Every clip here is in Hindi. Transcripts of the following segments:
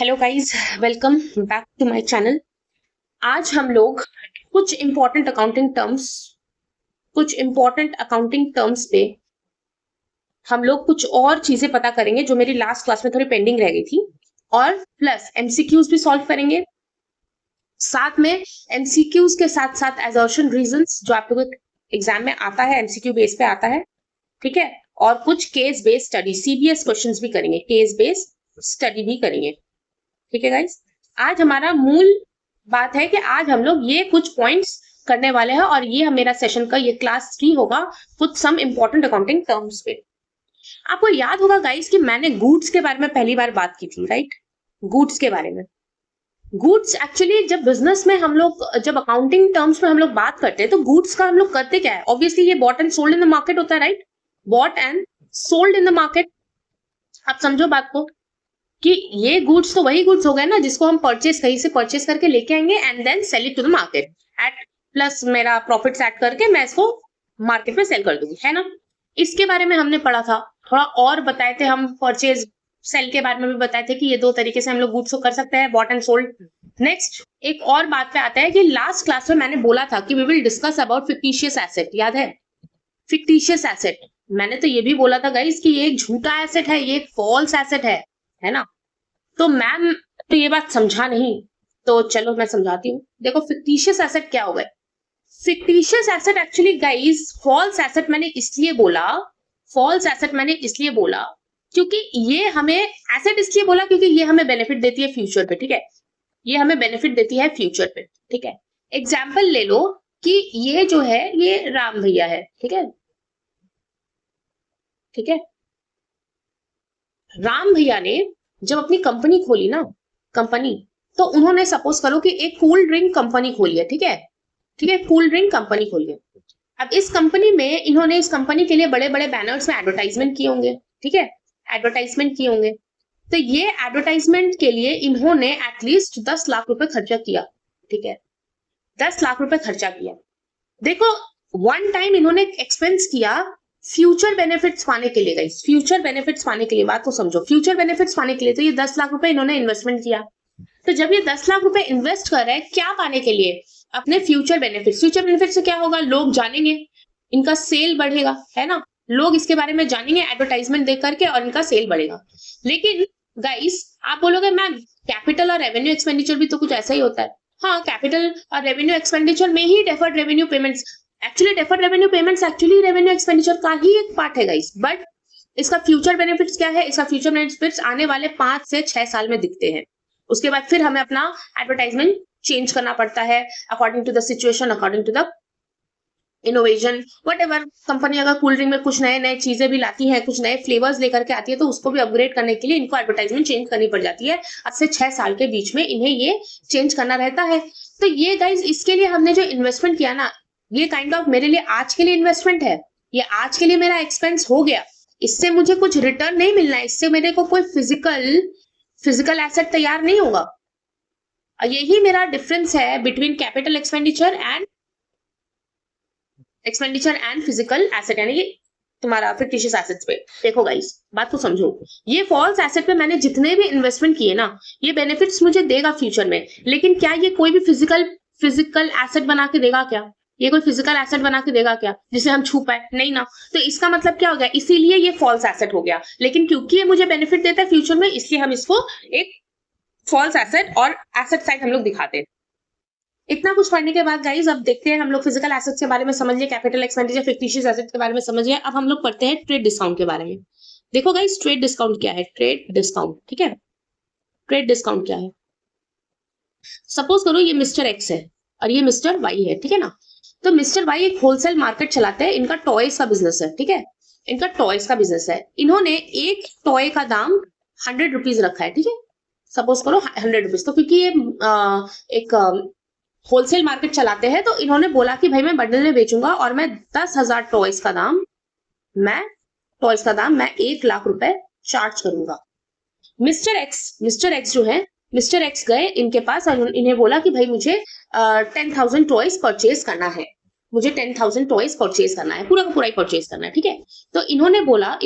Hello guys, welcome back to my channel. आज हम लोग कुछ इंपॉर्टेंट अकाउंटिंग टर्म्स पे हम लोग कुछ और चीजें पता करेंगे जो मेरी लास्ट क्लास में थोड़ी पेंडिंग रह गई थी, और प्लस एमसीक्यूज भी सॉल्व करेंगे। साथ में एमसीक्यूज के साथ साथ असर्शन रीजंस जो आप लोगों के एग्जाम में आता है, एमसीक्यू बेस पे आता है, ठीक है। और कुछ case based study, CBS questions भी करेंगे, केस बेस्ड स्टडी भी करेंगे, ठीक है गाइस। आज हमारा मूल बात है कि आज हम लोग ये कुछ पॉइंट्स करने वाले हैं, और ये मेरा सेशन का ये क्लास 3 होगा कुछ सम इंपॉर्टेंट अकाउंटिंग टर्म्स पे। आपको याद होगा गाइस कि मैंने गुड्स के बारे में पहली बार बात की थी, राइट? गुड्स के बारे में। गुड्स एक्चुअली जब बिजनेस में हम लोग, जब अकाउंटिंग टर्म्स में हम लोग बात करते हैं तो गुड्स का हम लोग करते क्या है? ऑब्वियसली ये bought and sold in the market होता है, right? Bought and sold in the market. आप समझो बात को कि ये गुड्स तो वही गुड्स हो गए ना जिसको हम कहीं से परचेस करके लेके आएंगे and then sell it to the market at plus मेरा प्रॉफिट ऐड करके मैं इसको मार्केट में सेल कर दूंगी, है ना? इसके बारे में हमने पढ़ा था, थोड़ा और बताए थे हम। परचेज सेल के बारे में भी बताए थे कि ये दो तरीके से हम लोग गुड्स को कर सकते हैं, बॉट एंड सोल्ड। नेक्स्ट एक और बात पे आता है कि लास्ट क्लास में मैंने बोला था कि we will discuss about fictitious asset, याद है? फिक्टिशियस एसेट मैंने तो ये भी बोला था गाइस कि ये एक झूठा एसेट है, ये एक फॉल्स एसेट है ना? तो मैम तो ये बात समझा नहीं, तो चलो मैं समझाती हूँ। देखो फिक्टिशियस एसेट क्या होगा? Fictitious asset actually guys false asset मैंने इसलिए बोला क्योंकि ये हमें एसेट इसलिए बोला क्योंकि ये हमें बेनिफिट देती है फ्यूचर पे, ठीक है? ये हमें बेनिफिट देती है फ्यूचर पे, ठीक है। एग्जाम्पल ले लो कि ये जो है ये राम भैया है, ठीक है? ठीक है, राम भैया ने जब अपनी कंपनी खोली ना, कंपनी, तो उन्होंने सपोज करो कि एक कूल ड्रिंक कंपनी खोली है, ठीक है? ठीक है, कूल ड्रिंक कंपनी खोली है। अब इस कंपनी में इन्होंने इस कंपनी के लिए बड़े बड़े बैनर्स में एडवर्टाइजमेंट किए होंगे, ठीक है? एडवर्टाइजमेंट किए होंगे। तो ये एडवर्टाइजमेंट के लिए इन्होंने एटलीस्ट 10 लाख रुपए खर्चा किया, ठीक है? 10 लाख रुपए खर्चा किया। देखो वन टाइम इन्होंने एक्सपेंस किया फ्यूचर बेनिफिट्स पाने के लिए। गाइस फ्यूचर बेनिफिट्स पाने के लिए, बात को समझो, फ्यूचर बेनिफिट्स पाने के लिए तो ये 10 लाख रुपए इन्होंने इन्वेस्टमेंट किया। तो जब ये 10 लाख रुपए इन्वेस्ट कर रहे हैं क्या पाने के लिए? अपने फ्यूचर बेनिफिट्स। फ्यूचर बेनिफिट से क्या होगा? लोग जानेंगे, इनका सेल बढ़ेगा, है ना? लोग इसके बारे में जानेंगे एडवर्टाइजमेंट देख करके और इनका सेल बढ़ेगा। लेकिन गाइस आप बोलोगे मैम कैपिटल और रेवेन्यू एक्सपेंडिचर भी तो कुछ ऐसा ही होता है। हाँ, कैपिटल और रेवेन्यू एक्सपेंडिचर में ही deferred revenue payments, actually deferred revenue payments actually revenue expenditure का ही एक पार्ट है गाइस। बट इसका फ्यूचर बेनिफिट्स क्या है? इसका फ्यूचर बेनिफिट्स आने वाले 5 से 6 साल में दिखते हैं। उसके बाद फिर हमें अपना एडवर्टाइजमेंट चेंज करना पड़ता है according to the situation, according to the innovation, whatever. Company अगर कूल ड्रिंक में कुछ नए नए चीजें भी लाती है, कुछ नए फ्लेवर्स लेकर के आती है, तो उसको भी अपग्रेड करने के लिए इनको एडवर्टाइजमेंट चेंज करनी पड़ जाती है। आज से 6 साल के बीच में इन्हें ये चेंज करना रहता है। तो ये गाइज इसके लिए हमने जो इन्वेस्टमेंट किया ना, ये काइंड ऑफ मेरे लिए आज के लिए इन्वेस्टमेंट है। ये आज के लिए मेरा एक्सपेंस हो गया, इससे मुझे कुछ रिटर्न नहीं मिलना है, इससे मेरे को कोई फिजिकल एसेट तैयार नहीं होगा। यही मेरा डिफरेंस है between capital expenditure and physical asset, यानी कि तुम्हारा फिक्टिशियस एसेट्स पे। देखो गाइस बात को समझो, ये फॉल्स एसेट पे मैंने जितने भी इन्वेस्टमेंट किए ना, ये बेनिफिट्स मुझे देगा फ्यूचर में। लेकिन क्या ये कोई भी फिजिकल एसेट बना के देगा क्या? ये कोई फिजिकल एसेट बना के देगा क्या जिसे हम छू पाए? नहीं ना। तो इसका मतलब क्या हो गया? इसीलिए ये फॉल्स एसेट हो गया। लेकिन क्योंकि ये मुझे बेनिफिट देता है फ्यूचर में, इसलिए हम इसको एक फॉल्स एसेट और एसेट साइड हम लोग दिखाते हैं। इतना कुछ पढ़ने के बाद गाइज अब देखते हैं हम लोग फिजिकल एसेट्स के बारे में समझ लिया, कैपिटल एक्सपेंडिचर, फिक्टिशियस एसेट के बारे में समझ लिया। अब हम लोग पढ़ते हैं ट्रेड डिस्काउंट के बारे में। देखो गाइज ट्रेड डिस्काउंट क्या है? ट्रेड डिस्काउंट, ठीक है, ट्रेड डिस्काउंट क्या है? सपोज करो ये मिस्टर एक्स है और ये मिस्टर वाई है, ठीक है ना? तो मिस्टर वाई एक होलसेल मार्केट चलाते हैं, इनका टॉयज का बिजनेस है, ठीक है? इनका टॉयज का बिजनेस है। इन्होंने एक टॉय का दाम 100 रुपीज रखा है, ठीक है? सपोज करो 100 रुपीज। तो क्योंकि ये एक होलसेल मार्केट चलाते हैं तो इन्होंने बोला कि भाई मैं बंडल में बेचूंगा और मैं 10,000 टॉयज का दाम मैं 1 लाख रुपए चार्ज करूंगा। मिस्टर एक्स जो है, मिस्टर एक्स गए इनके पास और इन्हें बोला कि भाई मुझे 10,000 टॉयज परचेज करना है, मुझे 10,000 टॉयज परचेज करना है, पूरा का पूरा ही परचेज करना है, ठीक है? तो इन्होंने बोला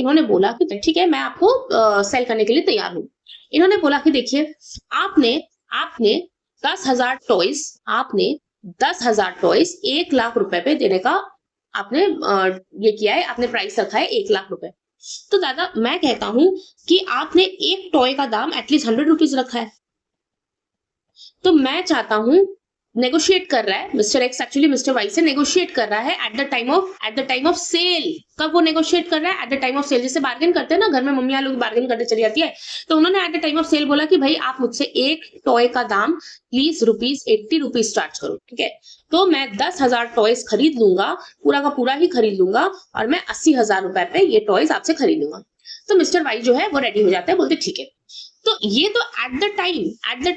कि ठीक है मैं आपको सेल करने के लिए तैयार हूँ। इन्होंने बोला कि देखिए आपने आपने 10,000 टॉयज, आपने 10,000 टॉयज 1 लाख रुपए पे देने का आपने ये किया है, आपने प्राइस रखा है 1 लाख रुपए। तो दादा मैं कहता हूं कि आपने एक टॉय का दाम एटलीस्ट 100 रुपीज रखा है। तो मैं चाहता हूं, नेगोशिएट कर रहा है mister X, actually mister Y से नेगोशिएट कर रहा है at the time of sale. कब वो नेगोशिएट कर रहा है? At the time of sale. जैसे बार्गेन करते हैं ना, घर में मम्मियां लोग बार्गेन करते चली जाती है, तो उन्होंने at the time of sale बोला कि भाई आप मुझसे एक टॉय का दाम प्लीज ₹80 चार्ज करो, ठीक है। तो मैं 10,000 टॉयज खरीद लूंगा, पूरा का पूरा ही खरीद लूंगा, और मैं 80,000 रुपए पे ये टॉयज आपसे खरीदूंगा। तो मिस्टर वाई जो है वो रेडी हो जाता है, बोलते ठीक है। तो ये तो at the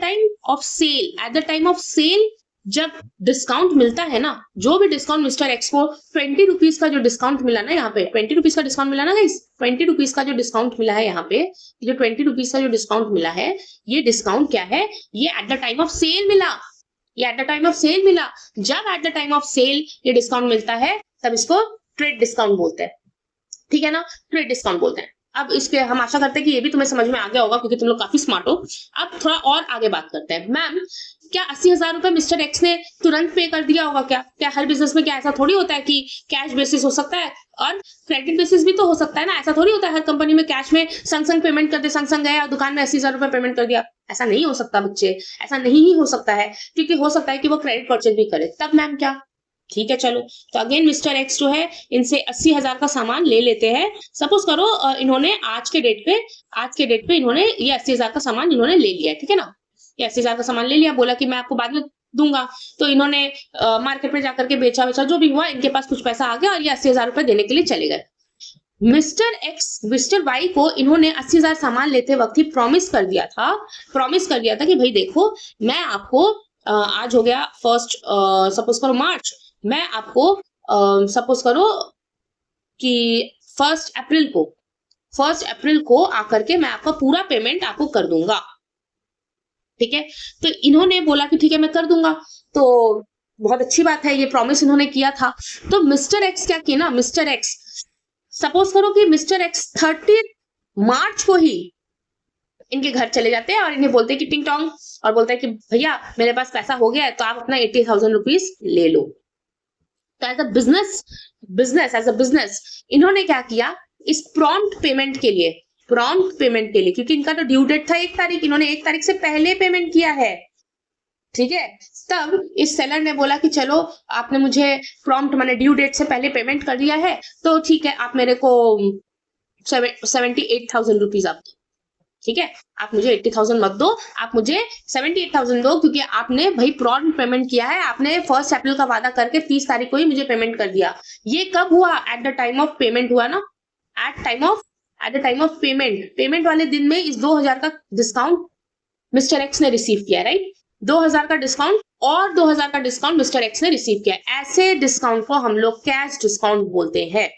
time of sale जब डिस्काउंट मिलता है ना, जो भी डिस्काउंट मिस्टर एक्स को 20 रुपीज का जो डिस्काउंट मिला ना, यहाँ पे 20 रुपीज का डिस्काउंट मिला ना गाइस, 20 रुपीज का जो डिस्काउंट मिला है यहाँ पे, जो 20 रुपीज का जो डिस्काउंट मिला है, ये डिस्काउंट क्या है? ये at the time of sale मिला, ये at the time of sale मिला। जब at the time of sale ये डिस्काउंट मिलता है तब इसको ट्रेड डिस्काउंट बोलते हैं, ठीक है ना, ट्रेड डिस्काउंट बोलते हैं। अब इसके हम आशा करते हैं कि ये भी तुम्हें समझ में आ गया होगा, क्योंकि तुम लोग काफी स्मार्ट हो। अब थोड़ा और आगे बात करते हैं। मैम क्या 80,000 रुपए मिस्टर एक्स ने तुरंत पे कर दिया होगा क्या? क्या हर बिजनेस में क्या ऐसा थोड़ी होता है कि कैश बेसिस हो सकता है और क्रेडिट बेसिस भी तो हो सकता है ना? ऐसा थोड़ी होता है हर कंपनी में कैश में संग पेमेंट कर दे, संग गए और दुकान में 80,000 रुपए पेमेंट कर दिया। ऐसा नहीं हो सकता बच्चे, ऐसा नहीं ही हो सकता है, क्योंकि हो सकता है कि वो क्रेडिट परचेज भी करे। तब मैम क्या? ठीक है चलो, तो अगेन मिस्टर एक्स जो है इनसे 80,000 का सामान ले लेते हैं। सपोज करो इन्होंने आज के डेट पे इन्होंने ये 80,000 का सामान इन्होंने ले लिया है, ठीक है ना, ये 80,000 का सामान ले लिया, बोला कि मैं आपको बाद में दूंगा। तो इन्होंने मार्केट में जाकर के बेचा, जो भी हुआ, इनके पास कुछ पैसा आ गया और ये 80,000 रुपए देने के लिए चले गए। मिस्टर वाई को इन्होंने 80,000 सामान लेते वक्त ही प्रॉमिस कर दिया था कि भाई देखो मैं आपको आज हो गया फर्स्ट, सपोज करो मार्च, मैं आपको सपोज करो कि 1 अप्रैल को आकर के मैं आपका पूरा पेमेंट आपको कर दूंगा, ठीक है। तो इन्होंने बोला कि ठीक है मैं कर दूंगा, तो बहुत अच्छी बात है, ये प्रॉमिस इन्होंने किया था। तो मिस्टर एक्स क्या किया ना, मिस्टर एक्स सपोज करो कि मिस्टर एक्स 30 मार्च को ही इनके घर चले जाते हैं और इन्हें बोलते हैं कि टिंग टोंग, और बोलते हैं कि भैया मेरे पास पैसा हो गया है, तो आप अपना 80,000 रुपीज ले लो। तो एज अ बिजनेस इन्होंने क्या किया, इस प्रॉम्प्ट पेमेंट के लिए, क्योंकि इनका तो ड्यू डेट था 1 तारीख, इन्होंने 1 तारीख से पहले पेमेंट किया है, ठीक है। तब इस सेलर ने बोला कि चलो आपने मुझे प्रॉम्प्ट माने ड्यू डेट से पहले पेमेंट कर दिया है, तो ठीक है आप मेरे को 78,000 रुपीज आप, ठीक है, आप मुझे 80,000 मत दो, आप मुझे 78,000 दो, क्योंकि आपने भाई प्रॉम्प्ट पेमेंट किया है, आपने 1 अप्रैल का वादा करके 30 तारीख को ही मुझे पेमेंट कर दिया। ये कब हुआ? Eight the time of payment हुआ ना, eight the time of payment वाले दिन में इस 2,000 का डिस्काउंट मिस्टर एक्स ने रिसीव किया, राइट। 2,000 का डिस्काउंट और 2,000 का डिस्काउंट मिस्टर एक्स ने रिसीव किया। ऐसे डिस्काउंट को हम लोग कैश डिस्काउंट बोलते हैं,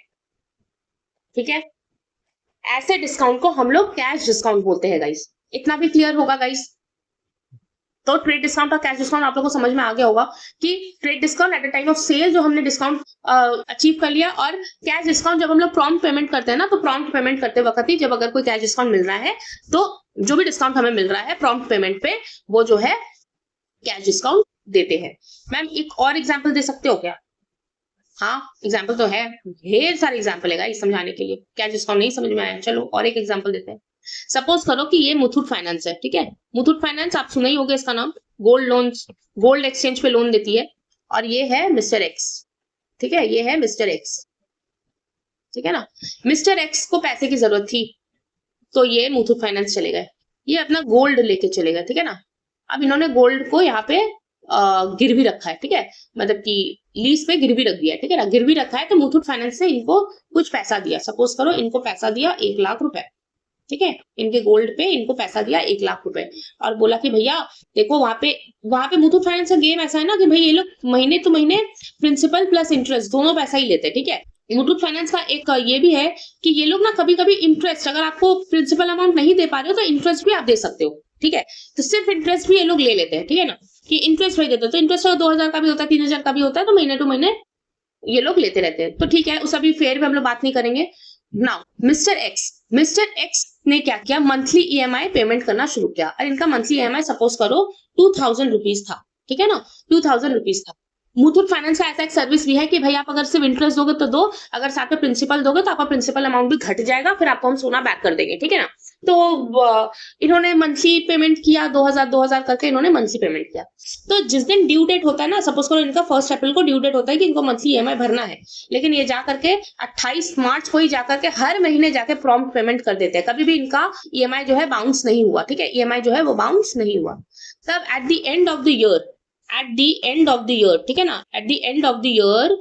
ठीक है, ऐसे डिस्काउंट को हम लोग कैश डिस्काउंट बोलते हैं गाइस। इतना भी क्लियर होगा गाइस? तो ट्रेड डिस्काउंट और कैश डिस्काउंट आप लोगों को समझ में आ गया होगा कि trade discount at the time of sale जो हमने डिस्काउंट अचीव कर लिया, और कैश डिस्काउंट जब हम लोग प्रॉम्प्ट पेमेंट करते हैं ना, तो प्रॉम्प्ट पेमेंट करते वक्त ही जब अगर कोई कैश डिस्काउंट मिल रहा है, तो जो भी डिस्काउंट हमें मिल रहा है प्रॉम्प्ट पेमेंट पे, वो जो है कैश डिस्काउंट देते हैं। मैम एक और एग्जाम्पल दे सकते हो क्या? हाँ एग्जाम्पल तो है, ढेर सारे एग्जाम्पल है इस समझाने के लिए। कैश डिस्काउंट नहीं समझ में आया, चलो और एक एग्जाम्पल देते हैं। सपोज करो कि ये मुथूट फाइनेंस है, ठीक है। मुथूट फाइनेंस आप सुना ही होगा इसका नाम, गोल्ड एक्सचेंज पे लोन देती है, और ये है मिस्टर एक्स, ठीक है, ये है मिस्टर एक्स, ठीक है ना। मिस्टर एक्स को पैसे की जरूरत थी, तो ये मुथूट फाइनेंस चले गए, ये अपना गोल्ड लेके चले गए, ठीक है ना। अब इन्होंने गोल्ड को यहाँ पे गिरवी रखा है, ठीक है, मतलब कि लीज पे गिरवी रख दिया है, ठीक है ना, गिरवी रखा है। तो मुथूट फाइनेंस से इनको कुछ पैसा दिया, सपोज करो इनको पैसा दिया 1 लाख रुपए, ठीक है, इनके गोल्ड पे इनको पैसा दिया 1 लाख रुपए, और बोला कि भैया देखो वहां पे मुथूट फाइनेंस का गेम ऐसा है ना कि भाई ये लोग महीने तो महीने प्रिंसिपल प्लस इंटरेस्ट दोनों पैसा ही लेते हैं, ठीक है। मुथूट फाइनेंस का एक ये भी है कि ये लोग ना कभी कभी इंटरेस्ट, अगर आपको प्रिंसिपल अमाउंट नहीं दे पा रहे हो तो इंटरेस्ट भी आप दे सकते हो, ठीक है। तो सिर्फ इंटरेस्ट भी ये लोग ले लेते हैं, ठीक है ना, कि इंटरेस्ट वही देते हैं। तो इंटरेस्ट 2,000 का भी होता है, 3,000 का भी होता है, तो महीने टू महीने ये लोग लेते रहते हैं, तो ठीक है, उस अभी फेयर में हम लोग बात नहीं करेंगे। नाउ मिस्टर एक्स ने क्या किया, मंथली ईएमआई पेमेंट करना शुरू किया। और इनका मंथली ईएमआई सपोज करो 2000 रुपीज था, ठीक है ना, 2000 रुपीज था। मुथूट फाइनेंस का ऐसा एक सर्विस भी है कि भाई आप अगर सिर्फ इंटरेस्ट दोगे तो दो, अगर साथ में प्रिंसिपल दोगे तो आपका प्रिंसिपल अमाउंट भी घट जाएगा, फिर आपको हम सोना बैक कर देंगे, ठीक है ना। तो इन्होंने मंथली पेमेंट किया, 2000 करके इन्होंने मंथली पेमेंट किया। तो जिस दिन ड्यू डेट होता है ना, सपोज करो इनका 1 अप्रैल को ड्यू डेट होता है कि इनको मंथली ईएमआई भरना है, लेकिन ये जाकर के 28 मार्च को ही जाकर के हर महीने जाके प्रॉम्प्ट पेमेंट कर देते हैं, कभी भी इनका ईएमआई जो है बाउंस नहीं हुआ, ठीक है, ईएमआई जो है वो बाउंस नहीं हुआ। तब at the end of the year, ठीक है ना, at the end of the year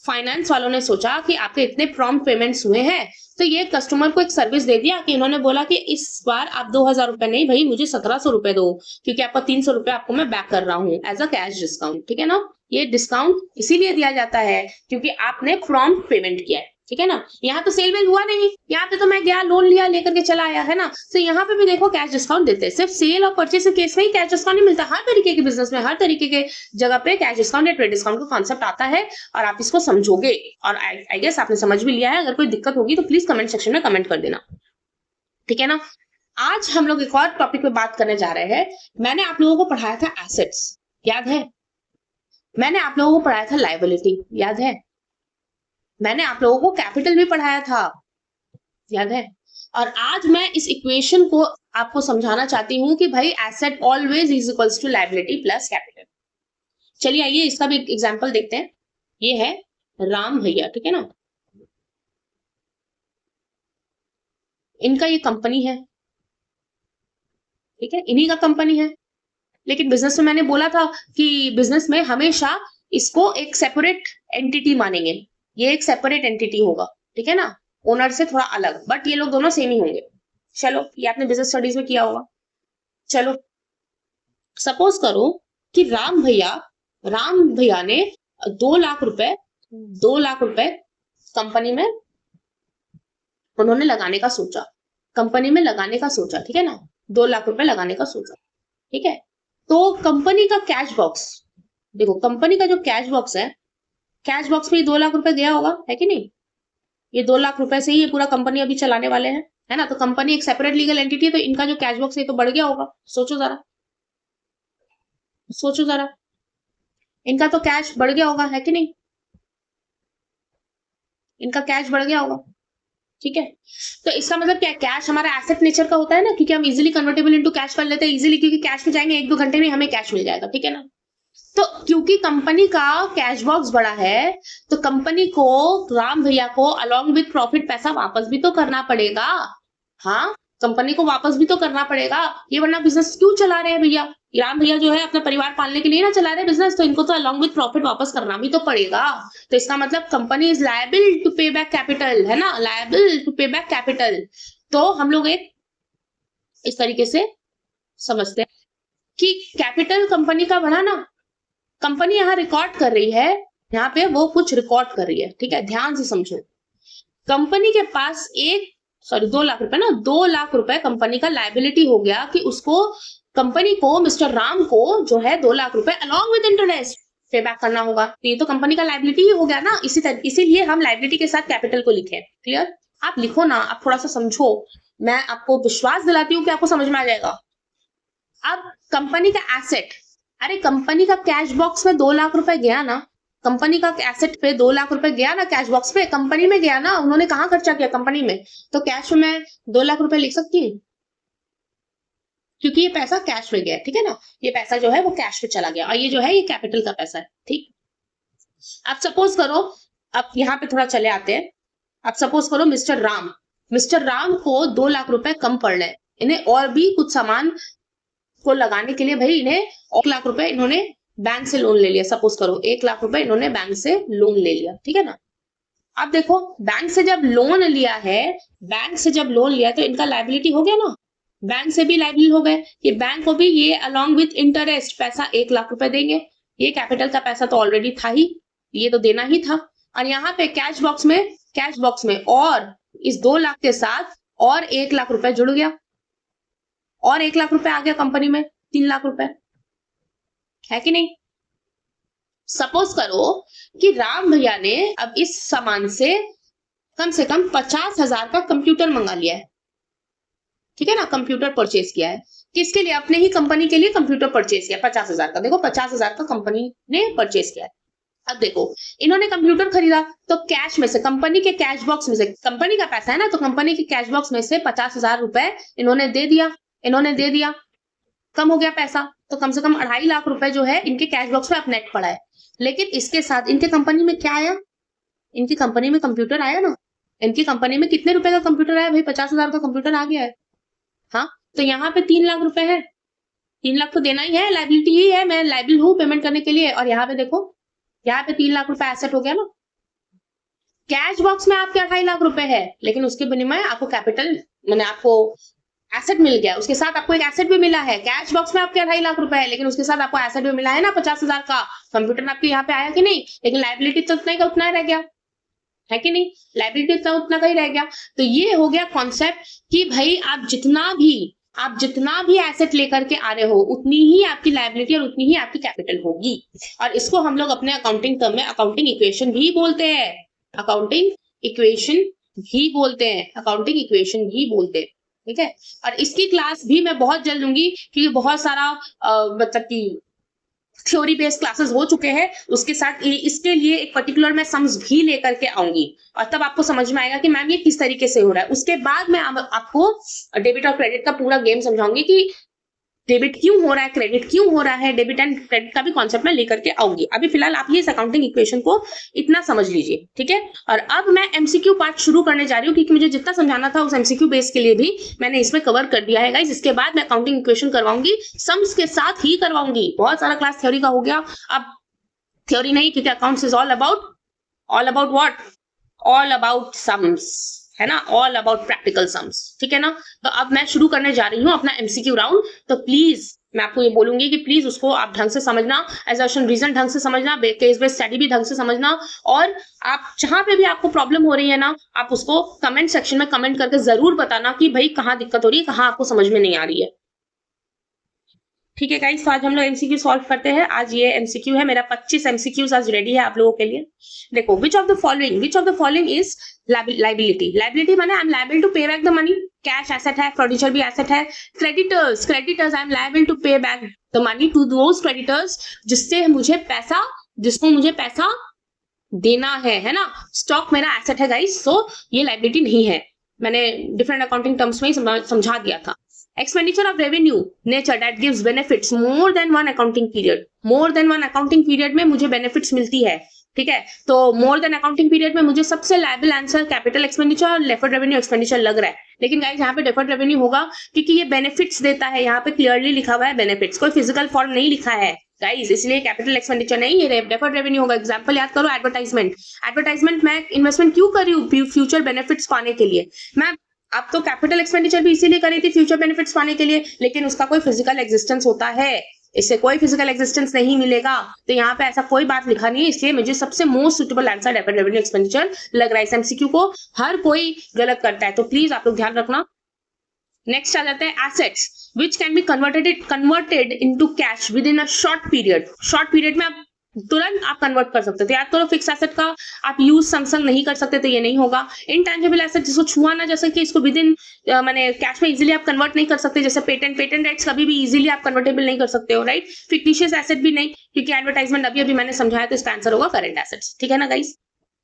finance वालों ने सोचा कि आपके इतने प्रॉम्प्ट पेमेंट्स हुए हैं, तो ये कस्टमर को एक सर्विस दे दिया कि इन्होंने बोला कि इस बार आप 2000 रुपए नहीं भाई, मुझे 1700 रुपए दो, क्योंकि आपका 300 रुपए आपको मैं बैक कर रहा हूँ एज अ कैश डिस्काउंट, ठीक है ना। ये डिस्काउंट इसीलिए दिया जाता है क्योंकि आपने प्रॉम्प्ट पेमेंट किया है, ठीक है ना। यहाँ तो सेल वेल हुआ नहीं, यहाँ पे तो मैं गया लोन लिया लेकर के चला आया, है ना। तो यहाँ पे भी देखो कैश डिस्काउंट देते हैं, सिर्फ सेल और परचेज के केस में ही कैश डिस्काउंट नहीं मिलता, हर तरीके के बिजनेस में हर तरीके के जगह पे कैश डिस्काउंट या ट्रेड डिस्काउंट का कॉन्सेप्ट आता है, और आप इसको समझोगे, और आई गेस आपने समझ भी लिया है। अगर कोई दिक्कत होगी तो प्लीज कमेंट सेक्शन में कमेंट कर देना, ठीक है ना। आज हम लोग एक और टॉपिक पे बात करने जा रहे हैं। मैंने आप लोगों को पढ़ाया था एसेट्स, याद है। मैंने आप लोगों को पढ़ाया था लायबिलिटी, याद है। मैंने आप लोगों को कैपिटल भी पढ़ाया था, याद है। और आज मैं इस इक्वेशन को आपको समझाना चाहती हूं कि भाई asset always is equals to liability plus capital. चलिए आइए इसका भी एग्जांपल देखते हैं। ये है राम भैया, ठीक है ना, इनका ये कंपनी है, ठीक है, इन्हीं का कंपनी है। लेकिन बिजनेस में मैंने बोला था कि बिजनेस में हमेशा इसको एक सेपरेट एंटिटी मानेंगे, ये एक सेपरेट एंटिटी होगा, ठीक है ना, ओनर से थोड़ा अलग, बट ये लोग दोनों सेम ही होंगे। चलो ये आपने बिजनेस स्टडीज में किया होगा। चलो सपोज करो कि राम भैया ने 2 लाख रुपए कंपनी में उन्होंने लगाने का सोचा, कंपनी में लगाने का सोचा, ठीक है ना, 2 लाख रुपए लगाने का सोचा, ठीक है। तो कंपनी का कैश बॉक्स देखो, कंपनी का जो कैश बॉक्स है, कैश बॉक्स में 2 लाख रुपए गया होगा, है कि नहीं। ये 2 लाख रुपए से ही ये पूरा कंपनी अभी चलाने वाले हैं, है ना। तो कंपनी एक सेपरेट लीगल एंटिटी है, तो इनका जो कैश बॉक्स है तो बढ़ गया होगा। सोचो जरा, इनका तो कैश बढ़ गया होगा, है कि नहीं, इनका कैश बढ़ गया होगा, ठीक है। तो इसका मतलब क्या, कैश हमारा एसेट नेचर का होता है ना, क्योंकि हम इजीली कन्वर्टेबल इनटू कैश कर लेते हैं इजीली, क्योंकि कैश में जाएंगे 1-2 घंटे में हमें कैश मिल जाएगा, ठीक है ना। तो क्योंकि कंपनी का कैश बॉक्स बड़ा है, तो कंपनी को, राम भैया को अलॉन्ग विथ प्रॉफिट पैसा वापस भी तो करना पड़ेगा। हाँ, कंपनी को वापस भी तो करना पड़ेगा, ये वरना बिजनेस क्यों चला रहे हैं भैया। राम भैया जो है अपना परिवार पालने के लिए ना चला रहे बिजनेस, तो इनको तो अलॉन्ग विथ प्रॉफिट वापस करना भी तो पड़ेगा। तो इसका मतलब company is liable to pay back capital, है ना, liable to pay back capital. तो हम लोग एक इस तरीके से समझते हैं कि कैपिटल कंपनी का बढ़ा ना, कंपनी यहाँ रिकॉर्ड कर रही है, यहाँ पे वो कुछ रिकॉर्ड कर रही है, ठीक है, ध्यान से समझो। कंपनी के पास 2 लाख रुपए ना, 2 लाख रुपए कंपनी का लायबिलिटी हो गया कि उसको, कंपनी को, मिस्टर राम को जो है 2 लाख रुपए अलॉन्ग विद इंटरेस्ट पे बैक करना होगा। तो ये तो कंपनी का लायबिलिटी ही हो गया ना, इसीलिए हम लायबिलिटी के साथ कैपिटल को लिखे। क्लियर, आप लिखो ना, आप थोड़ा सा समझो, मैं आपको विश्वास दिलाती हूँ कि आपको समझ में आ जाएगा। अब कंपनी का एसेट, अरे कंपनी का कैश बॉक्स में 2 लाख रुपए गया ना, कंपनी का एसेट पे 2 लाख रुपए गया ना, कैश बॉक्स पे कंपनी में गया ना, उन्होंने कहाँ खर्चा किया, कंपनी में। तो कैश में मैं 2 लाख रुपए लिख सकती हूँ, क्योंकि ये पैसा कैश में गया, ठीक है ना, ये पैसा जो है वो कैश पे चला गया, और ये जो है ये कैपिटल का पैसा है, ठीक। अब सपोज करो, अब यहाँ पे थोड़ा चले आते हैं। अब सपोज करो मिस्टर राम को 2 लाख रुपए कम पड़ रहे, इन्हें और भी कुछ सामान को लगाने के लिए भाई इन्हें 1 लाख रुपए इन्होंने बैंक से लोन ले लिया। सपोज करो 1 लाख रुपए इन्होंने बैंक से लोन ले लिया, ठीक है ना। अब देखो बैंक से जब लोन लिया तो इनका लायबिलिटी हो गया ना, बैंक से भी लायबिलिटी हो गए, ये बैंक को भी ये अलॉन्ग विथ इंटरेस्ट पैसा 1 लाख रुपए देंगे। ये कैपिटल का पैसा तो ऑलरेडी था ही, ये तो देना ही था। और यहाँ पे कैश बॉक्स में और इस 2 लाख के साथ और 1 लाख रुपए जुड़ गया, और 1 लाख रुपए आ गया कंपनी में, 3 लाख रुपए, है कि नहीं। सपोज करो कि राम भैया ने अब इस सामान से कम 50,000 का कंप्यूटर मंगा लिया है, ठीक है ना, कंप्यूटर परचेज किया है, किसके लिए, अपने ही कंपनी के लिए कंप्यूटर परचेज किया 50,000 का, देखो 50,000 का कंपनी ने परचेज किया है। अब देखो इन्होंने कंप्यूटर खरीदा तो कैश में से, कंपनी के कैश बॉक्स में से, कंपनी का पैसा है ना, तो कंपनी के कैश बॉक्स में से 50,000 रुपए इन्होंने दे दिया, कम हो गया पैसा, तो कम से कम 2.5 लाख रुपए जो है इनके कैश बॉक्स में अब नेट पड़ा है। लेकिन इसके साथ इनके कंपनी में क्या आया, इनकी कंपनी में कंप्यूटर आया ना, इनकी कंपनी में कितने रुपए का कंप्यूटर आया भाई, 50,000 का कंप्यूटर आ गया है। हाँ, तो यहाँ पे 3 लाख रुपए है, 3 लाख तो देना ही है, लाइबिलिटी ही है, मैं लाइबिल हूँ पेमेंट करने के लिए। और यहाँ पे देखो, यहाँ पे 3 लाख रुपए एसेट हो गया ना। कैश बॉक्स में आपके 2.5 लाख रुपए है, लेकिन उसके विनिमय आपको कैपिटल, मैंने आपको एसेट मिल गया, उसके साथ आपको एक एसेट भी मिला है। कैश बॉक्स में आपके 2.5 लाख रुपए है, लेकिन उसके साथ आपको एसेट भी मिला है ना 50,000 का। कंप्यूटर आपके यहाँ पे आया कि नहीं, लेकिन लाइबिलिटी तो उतना का उतना रह गया है कि नहीं, लाइबिलिटी तो उतना का ही रह गया। तो ये हो गया कॉन्सेप्ट कि भाई आप जितना भी एसेट लेकर के आ रहे हो, उतनी ही आपकी लाइबिलिटी और उतनी ही आपकी कैपिटल होगी। और इसको हम लोग अपने अकाउंटिंग टर्म में अकाउंटिंग इक्वेशन भी बोलते हैं, अकाउंटिंग इक्वेशन भी बोलते हैं, ठीक है। और इसकी क्लास भी मैं बहुत जल्द लूंगी, क्योंकि बहुत सारा मतलब कि थ्योरी बेस्ड क्लासेस हो चुके हैं, उसके साथ इसके लिए एक पर्टिकुलर मैं सम्स भी लेकर के आऊंगी, और तब आपको समझ में आएगा कि मैम ये किस तरीके से हो रहा है। उसके बाद मैं आपको डेबिट और क्रेडिट का पूरा गेम समझाऊंगी कि डेबिट क्यों हो रहा है, क्रेडिट क्यों हो रहा है, डेबिट एंड क्रेडिट का भी कॉन्सेप्ट मैं लेकर के आऊंगी। अभी फिलहाल आप ये इस अकाउंटिंग इक्वेशन को इतना समझ लीजिए, ठीक है। और अब मैं एमसीक्यू पार्ट शुरू करने जा रही हूँ, क्योंकि मुझे जितना समझाना था उस एमसीक्यू बेस के लिए भी मैंने इसमें कवर कर दिया है गाइस। इसके बाद मैं अकाउंटिंग इक्वेशन करवाऊंगी, सम्स के साथ ही करवाऊंगी। बहुत सारा क्लास थ्योरी का हो गया, अब थ्योरी नहीं, क्योंकि accounts is all about what, all about sums, है ना, ऑल अबाउट प्रैक्टिकल सम्स, ठीक है ना। तो अब मैं शुरू करने जा रही हूँ अपना एमसीक्यू राउंड। तो प्लीज मैं आपको ये बोलूंगी कि प्लीज उसको आप ढंग से समझना, एजर्शन रीजन ढंग से समझना, केस बेस्ड स्टडी भी ढंग से समझना, और आप जहां पे भी आपको प्रॉब्लम हो रही है ना, आप उसको कमेंट सेक्शन में कमेंट करके जरूर बताना कि भाई कहाँ दिक्कत हो रही है, कहाँ आपको समझ में नहीं आ रही है, ठीक है गाइस। तो आज हम लोग एमसीक्यू सॉल्व करते हैं। आज ये एमसीक्यू है मेरा, 25 एमसीक्यूज आज रेडी है आप लोगों के लिए। देखो, which of the following is liability माने I am liable to pay back the money, cash asset है, फर्नीचर भी एसेट है। Creditors I am liable to pay back the money to those creditors जिसको मुझे पैसा देना है ना। स्टॉक मेरा एसेट है गाइस, सो ये लाइबिलिटी नहीं है, मैंने डिफरेंट अकाउंटिंग टर्म्स में ही समझा दिया था। Expenditure of revenue nature that gives benefits more than one accounting period में मुझे benefits मिलती है, ठीक है। तो more than accounting period में मुझे सबसे liable आंसर कैपिटल एक्सपेंडिचर और deferred revenue एक्सपेंडिचर लग रहा है। लेकिन गाइस यहाँ पे deferred revenue होगा, क्योंकि ये benefits देता है, यहाँ पे क्लियरली लिखा हुआ है benefits, कोई फिजिकल फॉर्म नहीं लिखा है गाइस, इसलिए कैपिटल एक्सपेंडिचर नहीं, ये डेफर्ड रेवेन्यू होगा। एग्जांपल याद करो, एडवर्टाइजमेंट मैं इन्वेस्टमेंट क्यों कर रही हूँ, फ्यूचर बेनिफिट्स पाने के लिए। मैं आप तो कैपिटल एक्सपेंडिचर भी इसीलिए करी थी फ्यूचर बेनिफिट्स पाने के लिए, लेकिन उसका कोई फिजिकल एग्जिस्टेंस होता है, इससे कोई फिजिकल एग्जिस्टेंस नहीं मिलेगा। तो यहाँ पे ऐसा कोई बात लिखा नहीं है, इसलिए मुझे सबसे most suitable answer deferred revenue expenditure लग रहा है। इस एमसीक्यू को हर कोई गलत करता है, तो प्लीज आप लोग ध्यान रखना। नेक्स्ट आ जाता है assets which can be converted into cash with in a short period में आप तुरंत आप कन्वर्ट कर सकते थे। याद करो, फिक्स एसेट का आप यूज संग नहीं कर सकते, तो ये नहीं होगा। इनटेंजिबल एसेट जिसको छुआ ना, जैसे कि इसको विद इन मैंने कैश में इजीली आप कन्वर्ट नहीं कर सकते, जैसे पेटेंट राइट्स कभी भी इजीली आप कन्वर्टेबल नहीं कर सकते हो, राइट। फिक्टिशियस एसेट भी नहीं, क्योंकि एडवर्टाइजमेंट अभी मैंने समझाया, तो इसका आंसर होगा करंट एसेट्स, ठीक है ना गाइस।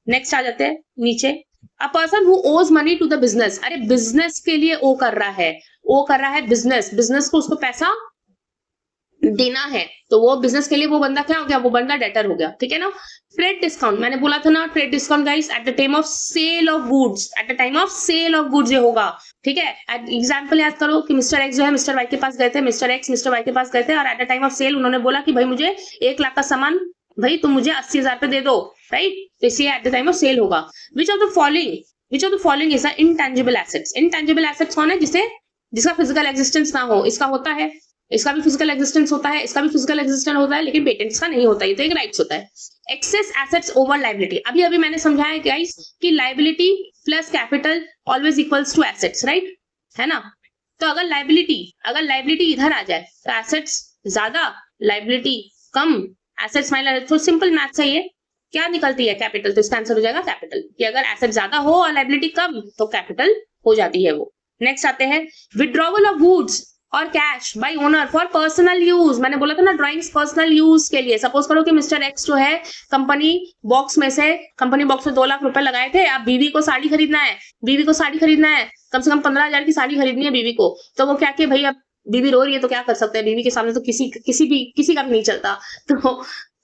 नेक्स्ट आ जाते हैं नीचे, a person who owes money to the business. अरे बिजनेस के लिए ओ कर रहा है बिजनेस को उसको पैसा देना है, तो वो बिजनेस के लिए वो बंदा क्या हो गया, वो बंदा डेटर हो गया, ठीक है ना। ट्रेड डिस्काउंट मैंने बोला था ना, trade discount guys at the time of sale of goods ये होगा, ठीक है। एग्जांपल याद करो कि मिस्टर एक्स जो है मिस्टर वाई के पास गए थे, मिस्टर वाई के पास गए थे, और at the time of sale उन्होंने बोला कि भाई मुझे 1 लाख का सामान भाई तुम मुझे 80,000 पे दे दो, राइट। तो इसलिए at the time of sale होगा। Which of the following is intangible assets. Intangible assets कौन है, जिसका फिजिकल एग्जिस्टेंस ना हो। इसका होता है, इसका भी फिजिकल एग्जिस्टेंस होता है, इसका भी फिजिकल एग्जिस्टेंस होता है, लेकिन पेटेंट्स का नहीं होता, ये तो एक राइट्स होता है। एक्सेस एसेट्स ओवर लायबिलिटी, अभी मैंने समझाया गाइस कि liability plus capital always equals to assets, right, है ना। तो अगर लायबिलिटी इधर आ जाए तो एसेट्स ज्यादा, लायबिलिटी कम, एसेट्स माइनस, तो सिंपल मैथ्स है ये, क्या निकलती है कैपिटल, तो इसका आंसर हो जाएगा कैपिटल। कि अगर एसेट ज्यादा हो और लायबिलिटी कम तो कैपिटल हो जाती है वो, नेक्स्ट आते हैं विड्रॉवल ऑफ गुड्स और cash by owner for personal use. मैंने बोला था ना ड्राइंग्स पर्सनल यूज के लिए। सपोज करो कि मिस्टर एक्स जो है कंपनी बॉक्स में 2 लाख रुपए लगाए थे, अब बीवी को साड़ी खरीदना है, बीवी को साड़ी खरीदना है, कम से कम 15,000 की साड़ी खरीदनी है बीवी को। तो वो क्या कि भाई अब बीवी रो रही है तो क्या कर सकते हैं, बीवी के सामने तो किसी का भी नहीं चलता।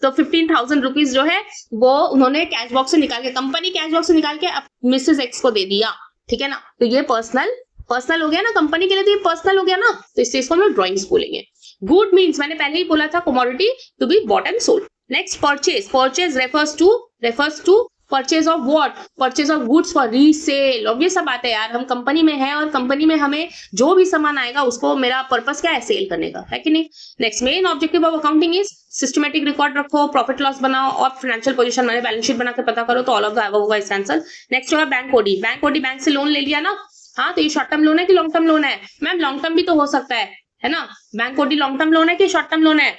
तो 15,000 रुपीज जो है वो उन्होंने कैश बॉक्स से निकाल के, कंपनी कैश बॉक्स से निकाल के अब मिसेस एक्स को दे दिया, ठीक है ना। तो ये पर्सनल हो गया ना, कंपनी के लिए तो ये पर्सनल हो गया ना, तो इस चीज को हम लोग ड्रॉइंग्स बोलेंगे। गुड मीन्स मैंने पहले ही बोला था commodity to be bought and sold. Next purchase refers to purchase of what, purchase of goods for resale. Obvious सा बात है यार, हम कंपनी में है और कंपनी में हमें जो भी सामान आएगा उसको, मेरा पर्पस क्या है, सेल करने का, है कि नहीं। Next main objective of accounting is systematic record रखो, प्रॉफिट लॉस बनाओ और फाइनेंशियल पोजीशन मैंने बैलेंस शीट बना के पता करो। तो all of the above is answer. Next होगा बैंक ओडी। बैंक से लोन ले लिया ना, हाँ, तो ये शॉर्ट टर्म लोन है कि लॉन्ग टर्म लोन है। मैम लॉन्ग टर्म भी तो हो सकता है ना। Bank OD long term loan है कि शॉर्ट टर्म लोन है,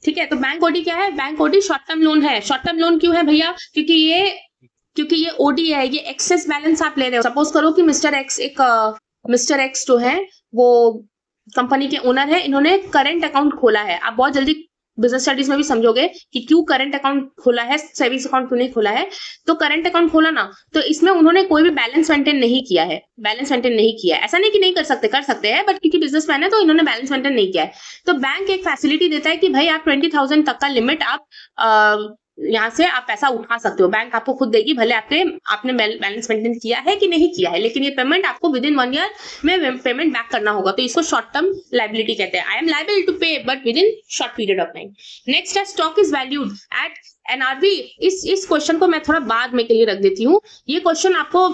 ठीक है। तो बैंक ओडी क्या है, bank OD short term loan है। शॉर्ट टर्म लोन क्यों है भैया, क्योंकि ये ओडी है, ये एक्सेस बैलेंस आप ले रहे हो। सपोज करो कि मिस्टर एक्स जो है वो कंपनी के ओनर है, इन्होंने करंट अकाउंट खोला है। आप बहुत जल्दी बिजनेस स्टडीज में भी समझोगे कि क्यों करंट अकाउंट खोला है, सेविंग्स अकाउंट क्यों नहीं खोला है। तो करंट अकाउंट खोला ना, तो इसमें उन्होंने कोई भी बैलेंस मेंटेन नहीं किया है, ऐसा नहीं कि नहीं कर सकते हैं, बट क्योंकि बिजनेसमैन है तो इन्होंने बैलेंस मेंटेन नहीं किया है। तो बैंक एक फैसिलिटी देता है कि भाई आप 20,000 तक का लिमिट आप यहाँ से आप पैसा उठा सकते हो, बैंक आपको खुद देगी, भले आपने बैलेंस मेंटेन किया है कि नहीं किया है, लेकिन ये पेमेंट आपको विद इन 1 ईयर में पेमेंट बैक करना होगा। तो इसको शॉर्ट टर्म लायबिलिटी कहते हैं। I am liable to pay but within short period of time. Next है stock is valued at NRV. इस क्वेश्चन को मैं थोड़ा बाद में के लिए रख देती हूँ। ये क्वेश्चन आपको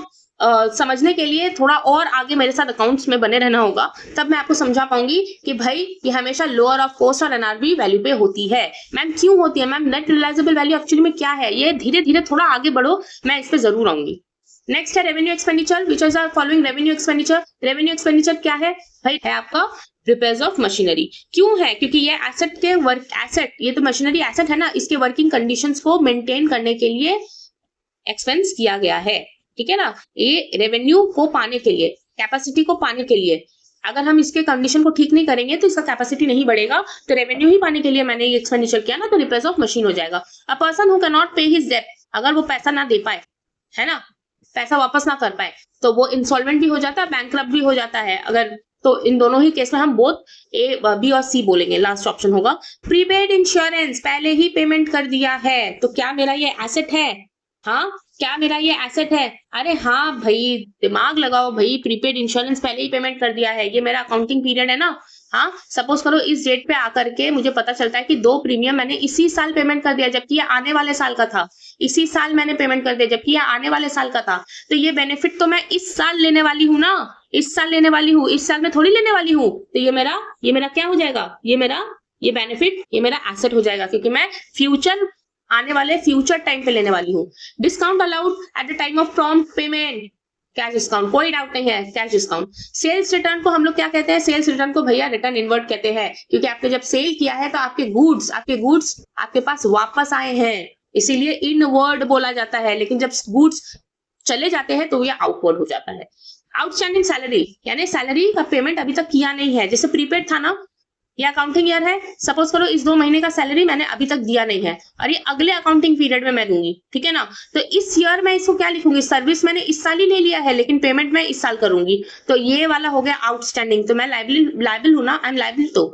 समझने के लिए थोड़ा और आगे मेरे साथ अकाउंट्स में बने रहना होगा, तब मैं आपको समझा पाऊंगी कि भाई ये हमेशा लोअर ऑफ कॉस्ट और एनआरवी वैल्यू पे होती है। मैम क्यों होती है, ma'am net realisable value actually में क्या है, ये धीरे धीरे थोड़ा आगे बढ़ो, मैं इस पे जरूर आऊंगी। नेक्स्ट है revenue expenditure, which is are following revenue expenditure. Revenue expenditure क्या है भाई, है आपका रिपेयर्स ऑफ मशीनरी। क्यों है, क्योंकि ये ये तो मशीनरी एसेट है ना, इसके वर्किंग कंडीशंस को मेंटेन करने के लिए एक्सपेंस किया गया है, ठीक है ना। ये रेवेन्यू को पाने के लिए, कैपेसिटी को पाने के लिए, अगर हम इसके कंडीशन को ठीक नहीं करेंगे तो इसका कैपेसिटी नहीं बढ़ेगा। तो रेवेन्यू ही पाने के लिए मैंने ये एक्सपेंडिचर किया ना, तो रिपेयर्स ऑफ मशीन हो जाएगा। अ पर्सन हु कैन नॉट पे हिज डेट, अगर वो पैसा ना दे पाए, है ना, पैसा वापस ना कर पाए, तो वो इंसॉल्वेंट भी हो जाता है, बैंकरप्ट भी हो जाता है। अगर तो इन दोनों ही केस में हम बोथ ए, बी और सी बोलेंगे। लास्ट ऑप्शन होगा प्रीपेड इंश्योरेंस, पहले ही पेमेंट कर दिया है। तो क्या मेरा ये एसेट है, हाँ, क्या मेरा ये एसेट है, अरे हाँ भाई, दिमाग लगाओ भाई, प्रीपेड इंश्योरेंस पहले ही पेमेंट कर दिया है, ये मेरा अकाउंटिंग पीरियड है ना। हाँ, सपोज करो इस डेट पे आकर के मुझे पता चलता है कि 2 प्रीमियम मैंने इसी साल पेमेंट कर दिया, जबकि ये आने वाले साल का था। इसी साल मैंने पेमेंट कर दिया जबकि ये आने वाले साल का था। तो ये बेनिफिट तो मैं इस साल लेने वाली हूँ ना, इस साल लेने वाली हूँ, इस साल में थोड़ी लेने वाली हूँ। तो ये मेरा क्या हो जाएगा, ये बेनिफिट ये मेरा एसेट हो जाएगा, क्योंकि मैं आने वाले फ्यूचर टाइम पे लेने वाली हूँ। Discount allowed at the time of prompt payment, cash discount, कोई डाउट नहीं है, कैश डिस्काउंट। सेल्स रिटर्न को हम लोग क्या कहते हैं, सेल्स रिटर्न को भैया रिटर्न इनवर्ट कहते हैं, क्योंकि आपने जब सेल किया है तो आपके गुड्स आपके पास वापस आए हैं, इसीलिए इनवर्ड बोला जाता है। लेकिन जब गुड्स चले जाते हैं तो ये आउटवर्ड हो जाता है। आउटस्टैंडिंग सैलरी, यानी सैलरी का पेमेंट अभी तक किया नहीं है, जैसे प्रीपेड था ना, ये अकाउंटिंग ईयर है, सपोज करो इस 2 महीने का सैलरी मैंने अभी तक दिया नहीं है और ये अगले अकाउंटिंग पीरियड में मैं दूंगी, ठीक है ना। तो इस ईयर मैं इसको क्या लिखूंगी, सर्विस मैंने इस साल ही ले लिया है लेकिन पेमेंट मैं इस साल करूंगी, तो ये वाला हो गया आउटस्टैंडिंग। तो मैं लाइबल हूं ना, आई एम लाइबल, तो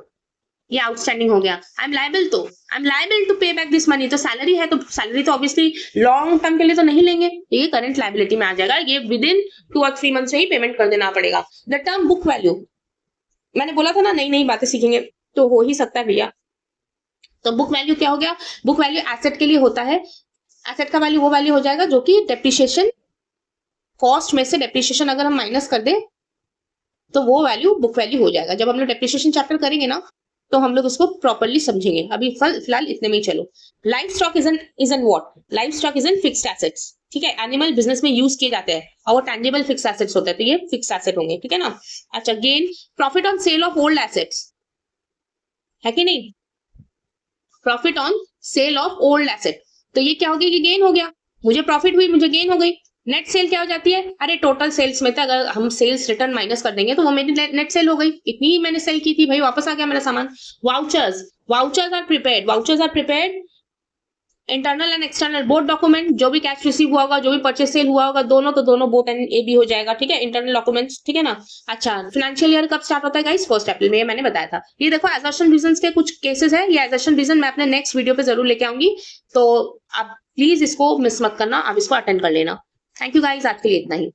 ये आउटस्टैंडिंग हो गया। I am liable to pay back this money. तो सैलरी है तो सैलरी तो ऑब्वियसली लॉन्ग टर्म के लिए तो नहीं लेंगे, ये करंट लाइबिलिटी में आ जाएगा, ये विद इन 2 और 3 मंथ से ही पेमेंट कर देना पड़ेगा। द टर्म बुक वैल्यू, मैंने बोला था ना नई बातें सीखेंगे तो हो ही सकता है भैया। तो बुक वैल्यू क्या हो गया, बुक वैल्यू एसेट के लिए होता है, एसेट का वैल्यू वो वैल्यू हो जाएगा जो कि डेप्रिसिएशन कॉस्ट में से डेप्रिसिएशन अगर हम माइनस कर दें तो वो वैल्यू बुक वैल्यू हो जाएगा। जब हम लोग डेप्रिसिएशन चैप्टर करेंगे ना तो हम लोग उसको प्रॉपर्ली समझेंगे, अभी फिलहाल इतने में ही चलो। Life stock is an what, life stock is an fixed assets, ठीक है, एनिमल बिजनेस में यूज किए जाते हैं और वो टेंजिबल फिक्स एसेट्स होते हैं, तो ये फिक्स एसेट होंगे, ठीक है ना। अच्छा, gain profit on sale of old assets, है कि नहीं, profit on sale of old asset, तो ये क्या हो गया, ये गेन हो गया, मुझे प्रॉफिट हुई, मुझे गेन हो गई, नेट सेल क्या हो जाती है? अरे टोटल सेल्स में था, अगर हम सेल्स रिटर्न माइनस कर देंगे तो वो मेरी नेट सेल हो गई, इतनी ही मैंने सेल की थी भाई, वापस आ गया मेरा सामान। Vouchers, vouchers are prepared internal and external both document, जो भी कैश रिसीव हुआ होगा, जो भी परचेस सेल हुआ होगा, दोनों तो दोनों बोथ एंड ए बी हो जाएगा, ठीक है, इंटरनल डॉक्यूमेंट्स, ठीक है ना। अच्छा, फाइनेंशियल ईयर कब स्टार्ट होता है गाइस? 1 अप्रैल में, ये मैंने बताया था। ये देखो एजर्शन रीजंस के कुछ केसेस है, ये एजर्शन रीजन मैं अपने नेक्स्ट वीडियो पे जरूर लेके आऊंगी, तो आप प्लीज इसको मिस मत करना, आप इसको अटेंड कर लेना। थैंक यू गाइस, आज के लिए इतना ही।